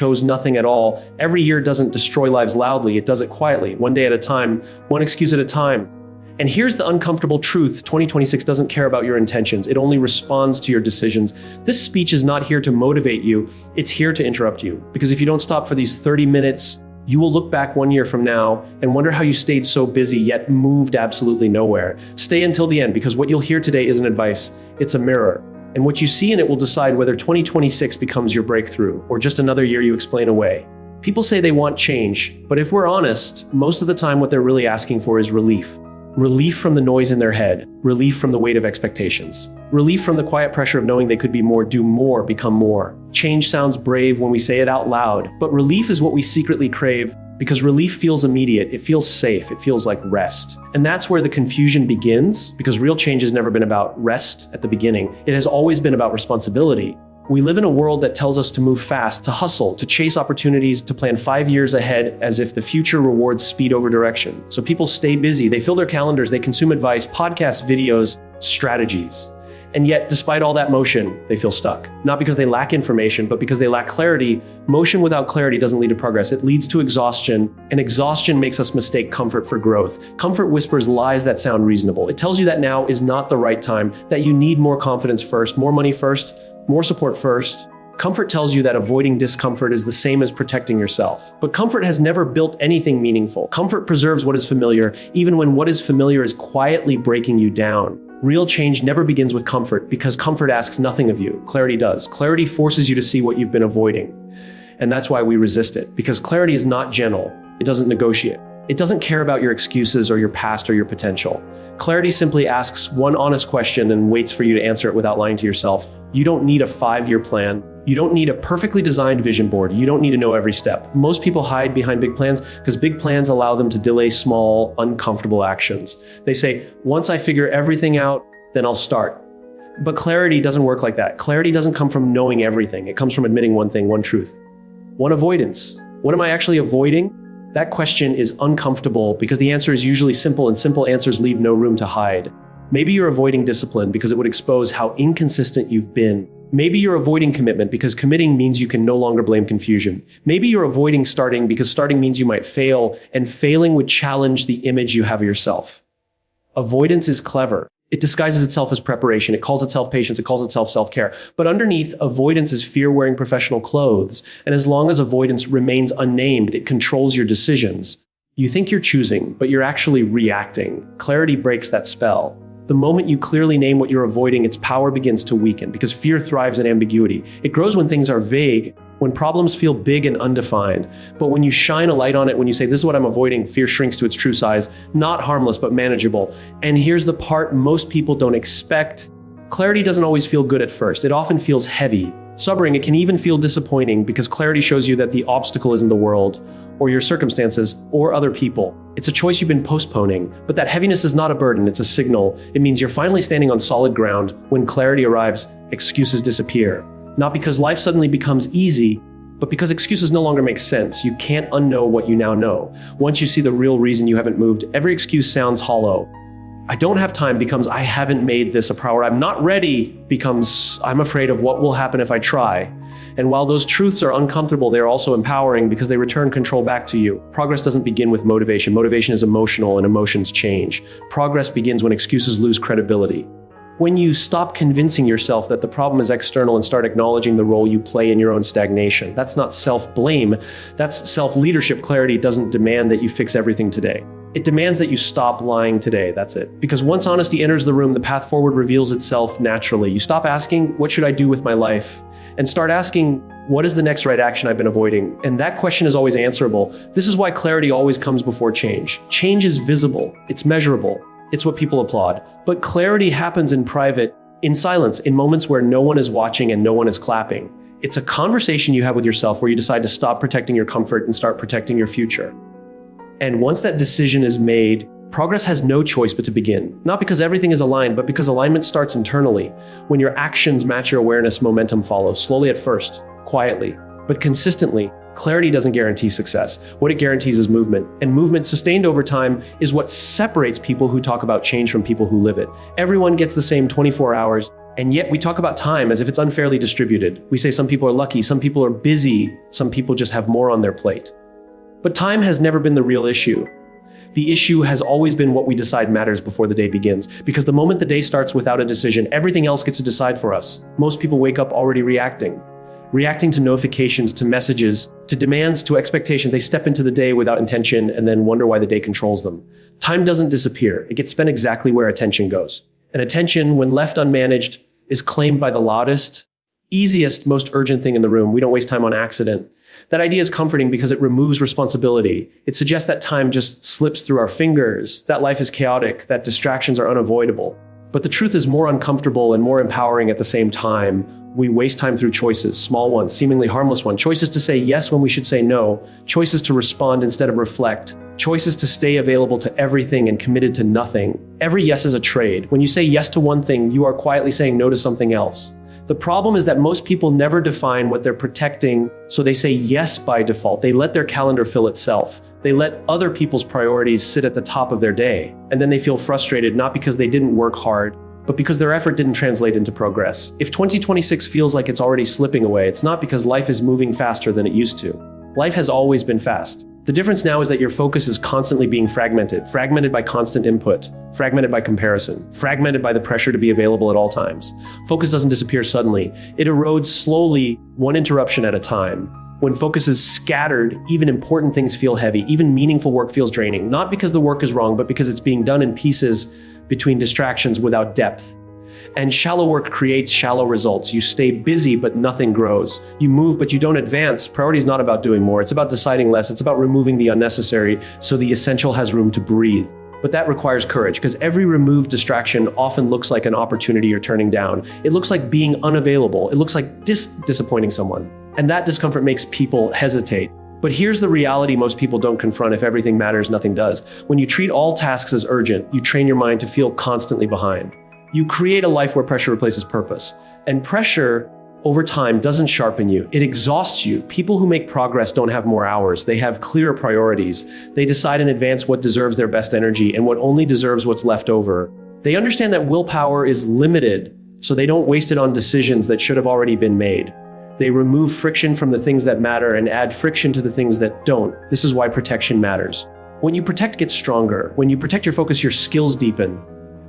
chose nothing at all. Every year doesn't destroy lives loudly, it does it quietly, one day at a time, one excuse at a time. And here's the uncomfortable truth: 2026 doesn't care about your intentions, it only responds to your decisions. This speech is not here to motivate you, it's here to interrupt you. Because if you don't stop for these 30 minutes, you will look back 1 year from now and wonder how you stayed so busy yet moved absolutely nowhere. Stay until the end, because what you'll hear today isn't advice, it's a mirror. And what you see in it will decide whether 2026 becomes your breakthrough or just another year you explain away. People say they want change, but if we're honest, most of the time what they're really asking for is relief. Relief from the noise in their head, relief from the weight of expectations, relief from the quiet pressure of knowing they could be more, do more, become more. Change sounds brave when we say it out loud, but relief is what we secretly crave, because relief feels immediate, it feels safe, it feels like rest. And that's where the confusion begins, because real change has never been about rest at the beginning. It has always been about responsibility. We live in a world that tells us to move fast, to hustle, to chase opportunities, to plan 5 years ahead as if the future rewards speed over direction. So people stay busy, they fill their calendars, they consume advice, podcasts, videos, strategies. And yet, despite all that motion, they feel stuck. Not because they lack information, but because they lack clarity. Motion without clarity doesn't lead to progress. It leads to exhaustion, and exhaustion makes us mistake comfort for growth. Comfort whispers lies that sound reasonable. It tells you that now is not the right time, that you need more confidence first, more money first, more support first. Comfort tells you that avoiding discomfort is the same as protecting yourself. But comfort has never built anything meaningful. Comfort preserves what is familiar, even when what is familiar is quietly breaking you down. Real change never begins with comfort, because comfort asks nothing of you. Clarity does. Clarity forces you to see what you've been avoiding. And that's why we resist it, because clarity is not gentle. It doesn't negotiate. It doesn't care about your excuses or your past or your potential. Clarity simply asks one honest question and waits for you to answer it without lying to yourself. You don't need a 5-year plan. You don't need a perfectly designed vision board. You don't need to know every step. Most people hide behind big plans because big plans allow them to delay small, uncomfortable actions. They say, once I figure everything out, then I'll start. But clarity doesn't work like that. Clarity doesn't come from knowing everything. It comes from admitting one thing, one truth. One avoidance. What am I actually avoiding? That question is uncomfortable because the answer is usually simple, and simple answers leave no room to hide. Maybe you're avoiding discipline because it would expose how inconsistent you've been. Maybe you're avoiding commitment because committing means you can no longer blame confusion. Maybe you're avoiding starting because starting means you might fail, and failing would challenge the image you have of yourself. Avoidance is clever. It disguises itself as preparation. It calls itself patience. It calls itself self-care. But underneath, avoidance is fear wearing professional clothes. And as long as avoidance remains unnamed, it controls your decisions. You think you're choosing, but you're actually reacting. Clarity breaks that spell. The moment you clearly name what you're avoiding, its power begins to weaken, because fear thrives in ambiguity. It grows when things are vague, when problems feel big and undefined. But when you shine a light on it, when you say, this is what I'm avoiding, fear shrinks to its true size, not harmless, but manageable. And here's the part most people don't expect. Clarity doesn't always feel good at first. It often feels heavy, sobering. It can even feel disappointing, because clarity shows you that the obstacle isn't the world, or your circumstances, or other people. It's a choice you've been postponing, but that heaviness is not a burden, it's a signal. It means you're finally standing on solid ground. When clarity arrives, excuses disappear. Not because life suddenly becomes easy, but because excuses no longer make sense. You can't unknow what you now know. Once you see the real reason you haven't moved, every excuse sounds hollow. I don't have time becomes I haven't made this a priority. I'm not ready becomes I'm afraid of what will happen if I try. And while those truths are uncomfortable, they're also empowering because they return control back to you. Progress doesn't begin with motivation. Motivation is emotional, and emotions change. Progress begins when excuses lose credibility. When you stop convincing yourself that the problem is external and start acknowledging the role you play in your own stagnation. That's not self-blame, that's self-leadership. Clarity doesn't demand that you fix everything today. It demands that you stop lying today, that's it. Because once honesty enters the room, the path forward reveals itself naturally. You stop asking, what should I do with my life? And start asking, what is the next right action I've been avoiding? And that question is always answerable. This is why clarity always comes before change. Change is visible, it's measurable, it's what people applaud. But clarity happens in private, in silence, in moments where no one is watching and no one is clapping. It's a conversation you have with yourself where you decide to stop protecting your comfort and start protecting your future. And once that decision is made, progress has no choice but to begin. Not because everything is aligned, but because alignment starts internally. When your actions match your awareness, momentum follows, slowly at first, quietly, but consistently. Clarity doesn't guarantee success. What it guarantees is movement. And movement sustained over time is what separates people who talk about change from people who live it. Everyone gets the same 24 hours. And yet we talk about time as if it's unfairly distributed. We say some people are lucky, some people are busy, some people just have more on their plate. But time has never been the real issue. The issue has always been what we decide matters before the day begins. Because the moment the day starts without a decision, everything else gets to decide for us. Most people wake up already reacting. Reacting to notifications, to messages, to demands, to expectations. They step into the day without intention and then wonder why the day controls them. Time doesn't disappear. It gets spent exactly where attention goes. And attention, when left unmanaged, is claimed by the loudest, easiest, most urgent thing in the room. We don't waste time on accident. That idea is comforting because it removes responsibility. It suggests that time just slips through our fingers, that life is chaotic, that distractions are unavoidable. But the truth is more uncomfortable and more empowering at the same time. We waste time through choices, small ones, seemingly harmless ones, choices to say yes when we should say no, choices to respond instead of reflect, choices to stay available to everything and committed to nothing. Every yes is a trade. When you say yes to one thing, you are quietly saying no to something else. The problem is that most people never define what they're protecting, so they say yes by default. They let their calendar fill itself. They let other people's priorities sit at the top of their day. And then they feel frustrated, not because they didn't work hard, but because their effort didn't translate into progress. If 2026 feels like it's already slipping away, it's not because life is moving faster than it used to. Life has always been fast. The difference now is that your focus is constantly being fragmented by constant input, fragmented by comparison, fragmented by the pressure to be available at all times. Focus doesn't disappear suddenly. It erodes slowly, one interruption at a time. When focus is scattered, even important things feel heavy, even meaningful work feels draining, not because the work is wrong, but because it's being done in pieces between distractions without depth. And shallow work creates shallow results. You stay busy, but nothing grows. You move, but you don't advance. Priority is not about doing more. It's about deciding less. It's about removing the unnecessary so the essential has room to breathe. But that requires courage, because every removed distraction often looks like an opportunity you're turning down. It looks like being unavailable. It looks like disappointing someone. And that discomfort makes people hesitate. But here's the reality most people don't confront: if everything matters, nothing does. When you treat all tasks as urgent, you train your mind to feel constantly behind. You create a life where pressure replaces purpose. And pressure, over time, doesn't sharpen you. It exhausts you. People who make progress don't have more hours. They have clearer priorities. They decide in advance what deserves their best energy and what only deserves what's left over. They understand that willpower is limited, so they don't waste it on decisions that should have already been made. They remove friction from the things that matter and add friction to the things that don't. This is why protection matters. When you protect, get stronger. When you protect your focus, your skills deepen.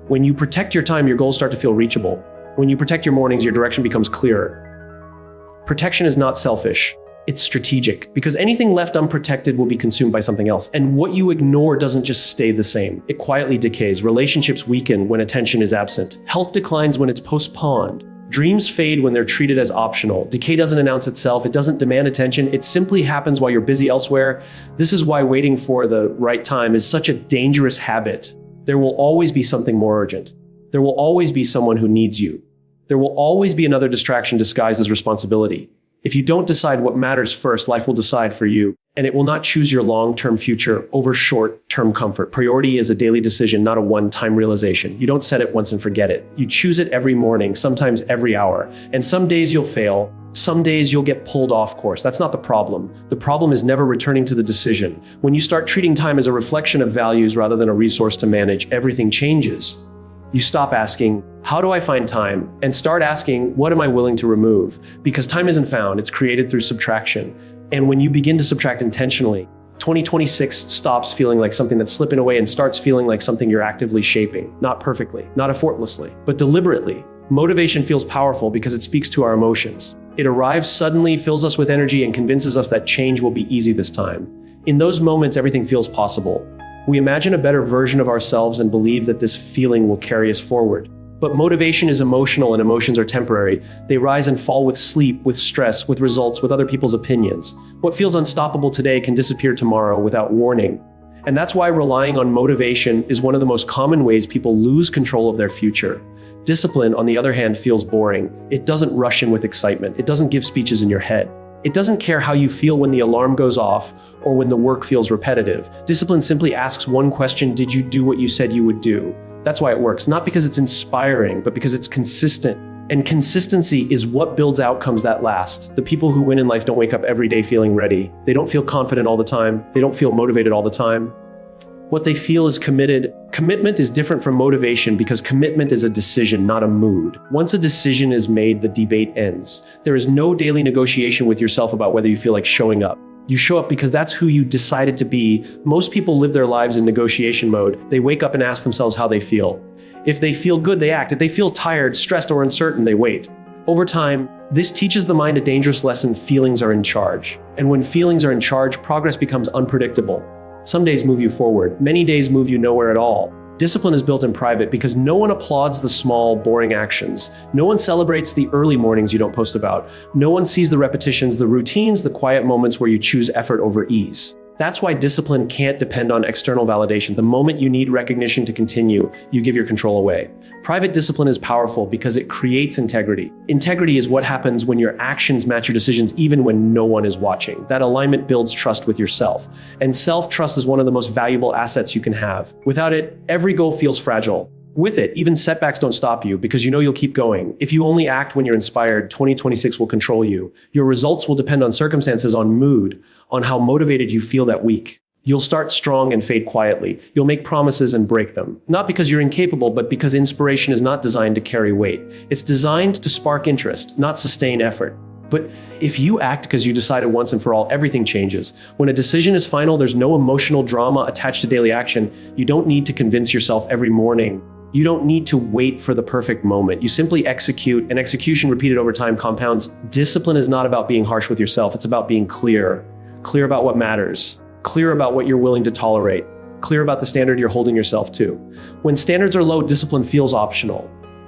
When you protect your time, your goals start to feel reachable. When you protect your mornings, your direction becomes clearer. Protection is not selfish. It's strategic, because anything left unprotected will be consumed by something else. And what you ignore doesn't just stay the same. It quietly decays. Relationships weaken when attention is absent. Health declines when it's postponed. Dreams fade when they're treated as optional. Decay doesn't announce itself. It doesn't demand attention. It simply happens while you're busy elsewhere. This is why waiting for the right time is such a dangerous habit. There will always be something more urgent. There will always be someone who needs you. There will always be another distraction disguised as responsibility. If you don't decide what matters first, life will decide for you, and it will not choose your long-term future over short-term comfort. Priority is a daily decision, not a one-time realization. You don't set it once and forget it. You choose it every morning, sometimes every hour. And some days you'll fail. Some days you'll get pulled off course. That's not the problem. The problem is never returning to the decision. When you start treating time as a reflection of values rather than a resource to manage, everything changes. You stop asking, how do I find time? And start asking, what am I willing to remove? Because time isn't found, it's created through subtraction. And when you begin to subtract intentionally, 2026 stops feeling like something that's slipping away and starts feeling like something you're actively shaping. Not perfectly, not effortlessly, but deliberately. Motivation feels powerful because it speaks to our emotions. It arrives suddenly, fills us with energy, and convinces us that change will be easy this time. In those moments, everything feels possible. We imagine a better version of ourselves and believe that this feeling will carry us forward. But motivation is emotional, and emotions are temporary. They rise and fall with sleep, with stress, with results, with other people's opinions. What feels unstoppable today can disappear tomorrow without warning. And that's why relying on motivation is one of the most common ways people lose control of their future. Discipline, on the other hand, feels boring. It doesn't rush in with excitement. It doesn't give speeches in your head. It doesn't care how you feel when the alarm goes off or when the work feels repetitive. Discipline simply asks one question: did you do what you said you would do? That's why it works, not because it's inspiring, but because it's consistent. And consistency is what builds outcomes that last. The people who win in life don't wake up every day feeling ready. They don't feel confident all the time. They don't feel motivated all the time. What they feel is committed, Commitment is different from motivation because commitment is a decision, not a mood. Once a decision is made, the debate ends. There is no daily negotiation with yourself about whether you feel like showing up. You show up because that's who you decided to be. Most people live their lives in negotiation mode. They wake up and ask themselves how they feel. If they feel good, they act. If they feel tired, stressed, or uncertain, they wait. Over time, this teaches the mind a dangerous lesson: feelings are in charge. And when feelings are in charge, progress becomes unpredictable. Some days move you forward. Many days move you nowhere at all. Discipline is built in private because no one applauds the small, boring actions. No one celebrates the early mornings you don't post about. No one sees the repetitions, the routines, the quiet moments where you choose effort over ease. That's why discipline can't depend on external validation. The moment you need recognition to continue, you give your control away. Private discipline is powerful because it creates integrity. Integrity is what happens when your actions match your decisions even when no one is watching. That alignment builds trust with yourself. And self-trust is one of the most valuable assets you can have. Without it, every goal feels fragile. With it, even setbacks don't stop you because you know you'll keep going. If you only act when you're inspired, 2026 will control you. Your results will depend on circumstances, on mood, on how motivated you feel that week. You'll start strong and fade quietly. You'll make promises and break them. Not because you're incapable, but because inspiration is not designed to carry weight. It's designed to spark interest, not sustain effort. But if you act because you decided once and for all, everything changes. When a decision is final, there's no emotional drama attached to daily action. You don't need to convince yourself every morning. You don't need to wait for the perfect moment. You simply execute, and execution repeated over time compounds. Discipline is not about being harsh with yourself. It's about being clear. Clear about what matters. Clear about what you're willing to tolerate. Clear about the standard you're holding yourself to. When standards are low, discipline feels optional.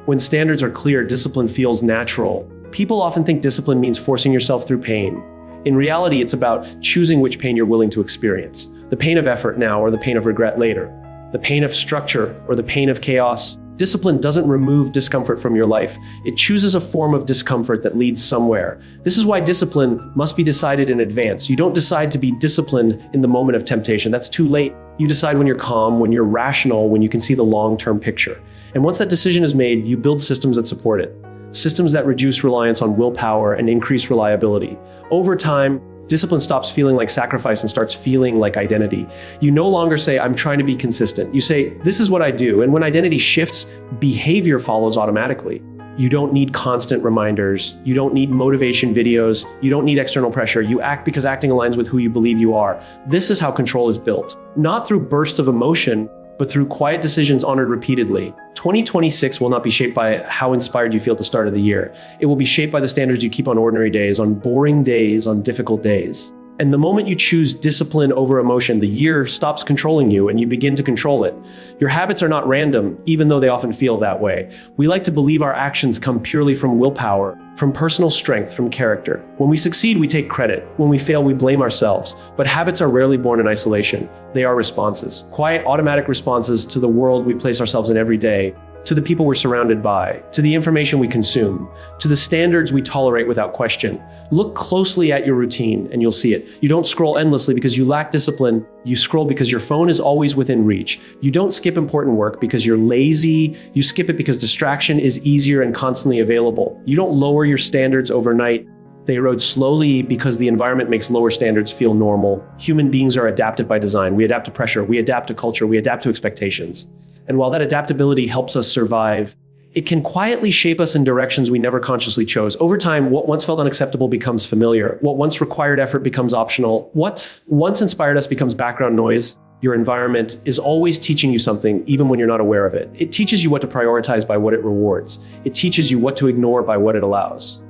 When standards are clear, discipline feels natural. People often think discipline means forcing yourself through pain. In reality, it's about choosing which pain you're willing to experience. The pain of effort now or the pain of regret later. The pain of structure or the pain of chaos. Discipline doesn't remove discomfort from your life. It chooses a form of discomfort that leads somewhere. This is why discipline must be decided in advance. You don't decide to be disciplined in the moment of temptation. That's too late. You decide when you're calm, when you're rational, when you can see the long-term picture. And once that decision is made, you build systems that support it. Systems that reduce reliance on willpower and increase reliability. Over time, discipline stops feeling like sacrifice and starts feeling like identity. You no longer say, I'm trying to be consistent. You say, this is what I do. And when identity shifts, behavior follows automatically. You don't need constant reminders. You don't need motivation videos. You don't need external pressure. You act because acting aligns with who you believe you are. This is how control is built. Not through bursts of emotion, but through quiet decisions honored repeatedly. 2026 will not be shaped by how inspired you feel at the start of the year. It will be shaped by the standards you keep on ordinary days, on boring days, on difficult days. And the moment you choose discipline over emotion, the year stops controlling you and you begin to control it. Your habits are not random, even though they often feel that way. We like to believe our actions come purely from willpower, from personal strength, from character. When we succeed, we take credit. When we fail, we blame ourselves. But habits are rarely born in isolation. They are responses, quiet, automatic responses to the world we place ourselves in every day, to the people we're surrounded by, to the information we consume, to the standards we tolerate without question. Look closely at your routine and you'll see it. You don't scroll endlessly because you lack discipline. You scroll because your phone is always within reach. You don't skip important work because you're lazy. You skip it because distraction is easier and constantly available. You don't lower your standards overnight. They erode slowly because the environment makes lower standards feel normal. Human beings are adaptive by design. We adapt to pressure, we adapt to culture, we adapt to expectations. And while that adaptability helps us survive, it can quietly shape us in directions we never consciously chose. Over time, what once felt unacceptable becomes familiar. What once required effort becomes optional. What once inspired us becomes background noise. Your environment is always teaching you something, even when you're not aware of it. It teaches you what to prioritize by what it rewards. It teaches you what to ignore by what it allows.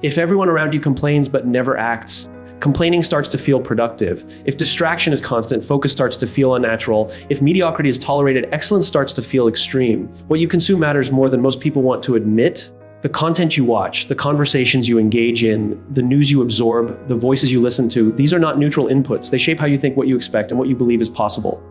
If everyone around you complains but never acts, complaining starts to feel productive. If distraction is constant, focus starts to feel unnatural. If mediocrity is tolerated, excellence starts to feel extreme. What you consume matters more than most people want to admit. The content you watch, the conversations you engage in, the news you absorb, the voices you listen to, these are not neutral inputs. They shape how you think, what you expect, and what you believe is possible.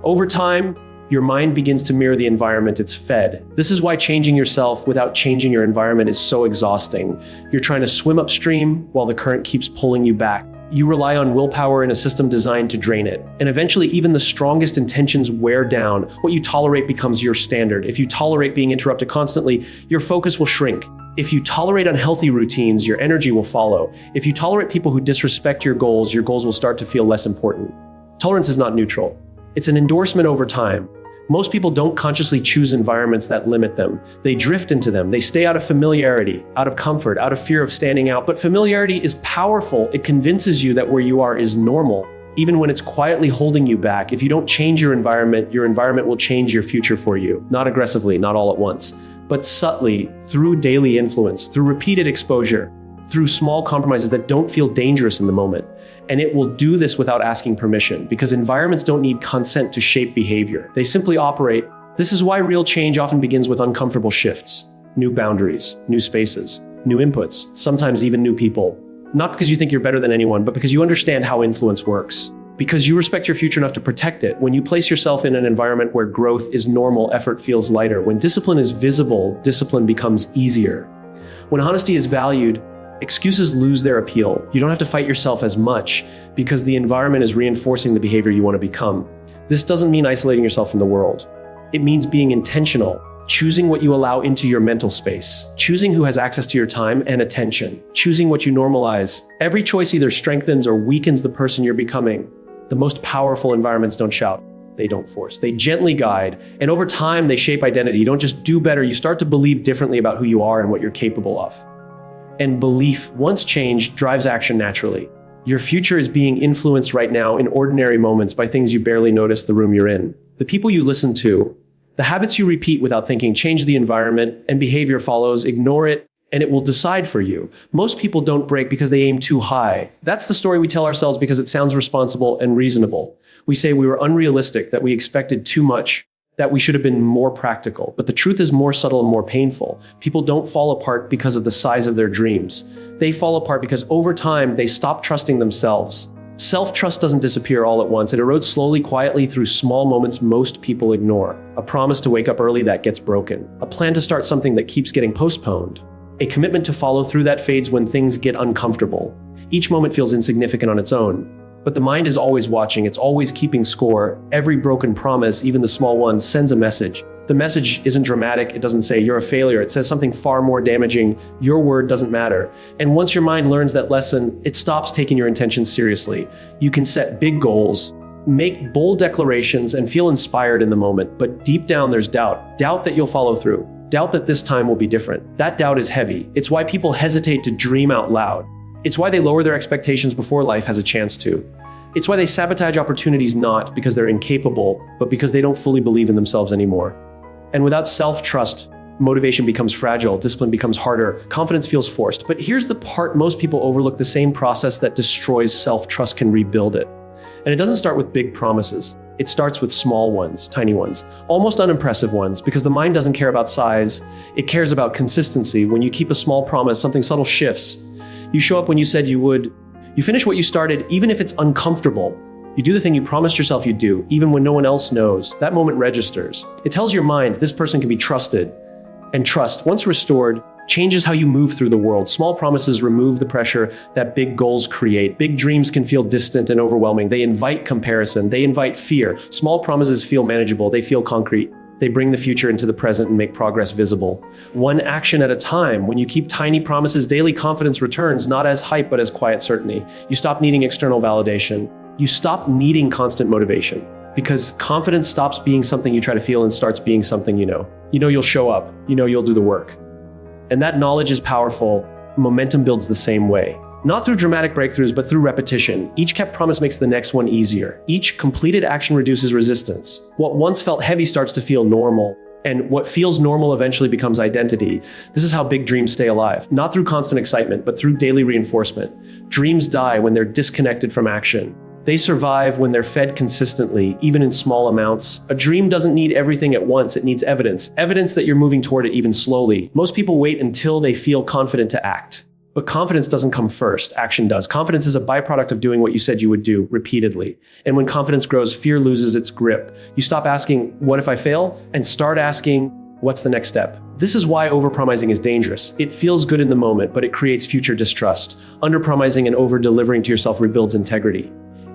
Over time, your mind begins to mirror the environment it's fed. This is why changing yourself without changing your environment is so exhausting. You're trying to swim upstream while the current keeps pulling you back. You rely on willpower in a system designed to drain it. And eventually, even the strongest intentions wear down. What you tolerate becomes your standard. If you tolerate being interrupted constantly, your focus will shrink. If you tolerate unhealthy routines, your energy will follow. If you tolerate people who disrespect your goals will start to feel less important. Tolerance is not neutral. It's an endorsement over time. Most people don't consciously choose environments that limit them. They drift into them. They stay out of familiarity, out of comfort, out of fear of standing out. But familiarity is powerful. It convinces you that where you are is normal, even when it's quietly holding you back. If you don't change your environment will change your future for you. Not aggressively, not all at once, but subtly, through daily influence, through repeated exposure, through small compromises that don't feel dangerous in the moment. And it will do this without asking permission, because environments don't need consent to shape behavior. They simply operate. This is why real change often begins with uncomfortable shifts, new boundaries, new spaces, new inputs, sometimes even new people. Not because you think you're better than anyone, but because you understand how influence works. Because you respect your future enough to protect it. When you place yourself in an environment where growth is normal, effort feels lighter. When discipline is visible, discipline becomes easier. When honesty is valued, excuses lose their appeal. You don't have to fight yourself as much because the environment is reinforcing the behavior you want to become. This doesn't mean isolating yourself from the world. It means being intentional, choosing what you allow into your mental space, choosing who has access to your time and attention, choosing what you normalize. Every choice either strengthens or weakens the person you're becoming. The most powerful environments don't shout. They don't force. They gently guide. And over time, they shape identity. You don't just do better. You start to believe differently about who you are and what you're capable of. And belief, once changed, drives action naturally. Your future is being influenced right now in ordinary moments by things you barely notice the room you're in. The people you listen to, the habits you repeat without thinking, change the environment, and behavior follows. Ignore it, and it will decide for you. Most people don't break because they aim too high. That's the story we tell ourselves because it sounds responsible and reasonable. We say we were unrealistic, that we expected too much, that we should have been more practical. But the truth is more subtle and more painful. People don't fall apart because of the size of their dreams. They fall apart because over time, they stop trusting themselves. Self-trust doesn't disappear all at once. It erodes slowly, quietly through small moments most people ignore. A promise to wake up early that gets broken. A plan to start something that keeps getting postponed. A commitment to follow through that fades when things get uncomfortable. Each moment feels insignificant on its own. But the mind is always watching. It's always keeping score. Every broken promise, even the small ones, sends a message. The message isn't dramatic. It doesn't say you're a failure. It says something far more damaging. Your word doesn't matter. And once your mind learns that lesson, it stops taking your intentions seriously. You can set big goals, make bold declarations, and feel inspired in the moment. But deep down, there's doubt. Doubt that you'll follow through. Doubt that this time will be different. That doubt is heavy. It's why people hesitate to dream out loud. It's why they lower their expectations before life has a chance to. It's why they sabotage opportunities, not because they're incapable, but because they don't fully believe in themselves anymore. And without self-trust, motivation becomes fragile, discipline becomes harder, confidence feels forced. But here's the part most people overlook: the same process that destroys self-trust can rebuild it. And it doesn't start with big promises. It starts with small ones, tiny ones, almost unimpressive ones, because the mind doesn't care about size. It cares about consistency. When you keep a small promise, something subtle shifts. You show up when you said you would. You finish what you started, even if it's uncomfortable. You do the thing you promised yourself you'd do, even when no one else knows. That moment registers. It tells your mind this person can be trusted. And trust, once restored, changes how you move through the world. Small promises remove the pressure that big goals create. Big dreams can feel distant and overwhelming. They invite comparison. They invite fear. Small promises feel manageable. They feel concrete. They bring the future into the present and make progress visible. One action at a time. When you keep tiny promises daily, confidence returns, not as hype, but as quiet certainty. You stop needing external validation. You stop needing constant motivation, because confidence stops being something you try to feel and starts being something you know. You know you'll show up. You know you'll do the work. And that knowledge is powerful. Momentum builds the same way. Not through dramatic breakthroughs, but through repetition. Each kept promise makes the next one easier. Each completed action reduces resistance. What once felt heavy starts to feel normal. And what feels normal eventually becomes identity. This is how big dreams stay alive. Not through constant excitement, but through daily reinforcement. Dreams die when they're disconnected from action. They survive when they're fed consistently, even in small amounts. A dream doesn't need everything at once. It needs evidence. Evidence that you're moving toward it even slowly. Most people wait until they feel confident to act. But confidence doesn't come first, action does. Confidence is a byproduct of doing what you said you would do repeatedly. And when confidence grows, fear loses its grip. You stop asking, what if I fail? And start asking, what's the next step? This is why overpromising is dangerous. It feels good in the moment, but it creates future distrust. Underpromising and over-delivering to yourself rebuilds integrity.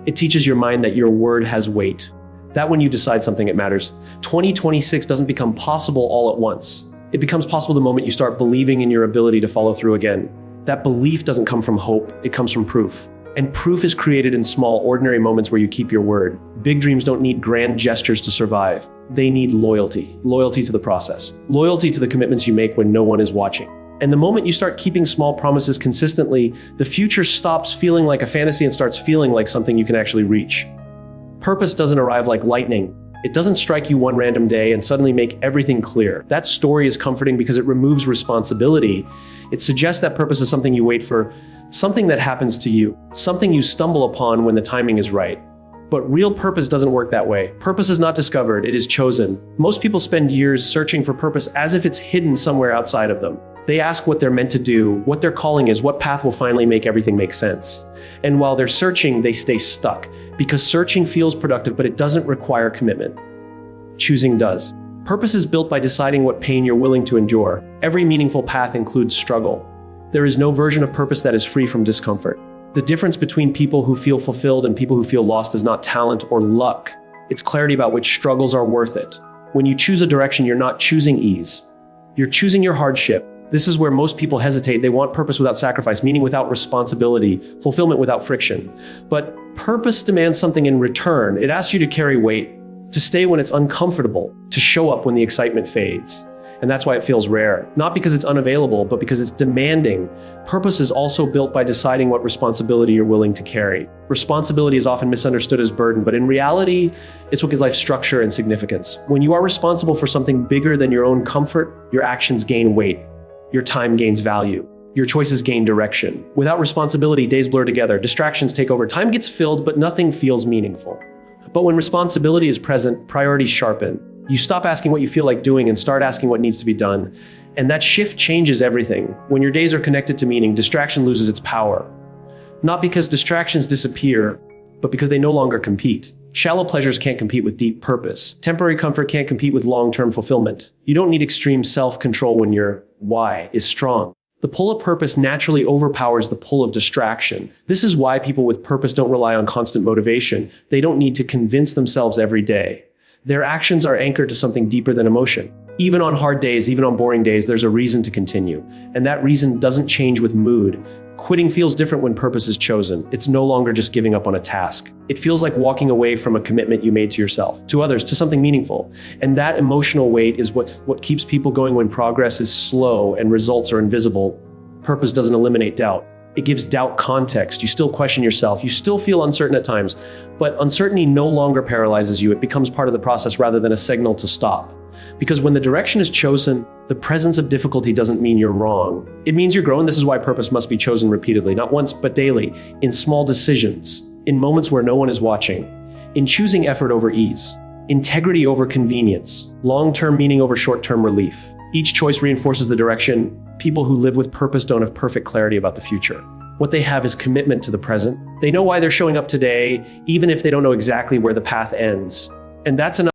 It teaches your mind that your word has weight. That when you decide something, it matters. 2026 doesn't become possible all at once. It becomes possible the moment you start believing in your ability to follow through again. That belief doesn't come from hope, it comes from proof. And proof is created in small, ordinary moments where you keep your word. Big dreams don't need grand gestures to survive. They need loyalty. Loyalty to the process. Loyalty to the commitments you make when no one is watching. And the moment you start keeping small promises consistently, the future stops feeling like a fantasy and starts feeling like something you can actually reach. Purpose doesn't arrive like lightning. It doesn't strike you one random day and suddenly make everything clear. That story is comforting because it removes responsibility. It suggests that purpose is something you wait for, something that happens to you, something you stumble upon when the timing is right. But real purpose doesn't work that way. Purpose is not discovered, it is chosen. Most people spend years searching for purpose as if it's hidden somewhere outside of them. They ask what they're meant to do, what their calling is, what path will finally make everything make sense. And while they're searching, they stay stuck, because searching feels productive, but it doesn't require commitment. Choosing does. Purpose is built by deciding what pain you're willing to endure. Every meaningful path includes struggle. There is no version of purpose that is free from discomfort. The difference between people who feel fulfilled and people who feel lost is not talent or luck. It's clarity about which struggles are worth it. When you choose a direction, you're not choosing ease. You're choosing your hardship. This is where most people hesitate. They want purpose without sacrifice, meaning without responsibility, fulfillment without friction. But purpose demands something in return. It asks you to carry weight, to stay when it's uncomfortable, to show up when the excitement fades. And that's why it feels rare. Not because it's unavailable, but because it's demanding. Purpose is also built by deciding what responsibility you're willing to carry. Responsibility is often misunderstood as burden, but in reality, it's what gives life structure and significance. When you are responsible for something bigger than your own comfort, your actions gain weight. Your time gains value. Your choices gain direction. Without responsibility, days blur together, distractions take over, time gets filled, but nothing feels meaningful. But when responsibility is present, priorities sharpen. You stop asking what you feel like doing and start asking what needs to be done. And that shift changes everything. When your days are connected to meaning, distraction loses its power. Not because distractions disappear, but because they no longer compete. Shallow pleasures can't compete with deep purpose. Temporary comfort can't compete with long-term fulfillment. You don't need extreme self-control when your why is strong. The pull of purpose naturally overpowers the pull of distraction. This is why people with purpose don't rely on constant motivation. They don't need to convince themselves every day. Their actions are anchored to something deeper than emotion. Even on hard days, even on boring days, there's a reason to continue. And that reason doesn't change with mood. Quitting feels different when purpose is chosen. It's no longer just giving up on a task. It feels like walking away from a commitment you made to yourself, to others, to something meaningful. And that emotional weight is what keeps people going when progress is slow and results are invisible. Purpose doesn't eliminate doubt. It gives doubt context. You still question yourself. You still feel uncertain at times, but uncertainty no longer paralyzes you. It becomes part of the process rather than a signal to stop. Because when the direction is chosen, the presence of difficulty doesn't mean you're wrong. It means you're growing. This is why purpose must be chosen repeatedly, not once, but daily, in small decisions, in moments where no one is watching, in choosing effort over ease, integrity over convenience, long-term meaning over short-term relief. Each choice reinforces the direction. People who live with purpose don't have perfect clarity about the future. What they have is commitment to the present. They know why they're showing up today, even if they don't know exactly where the path ends. And that's enough.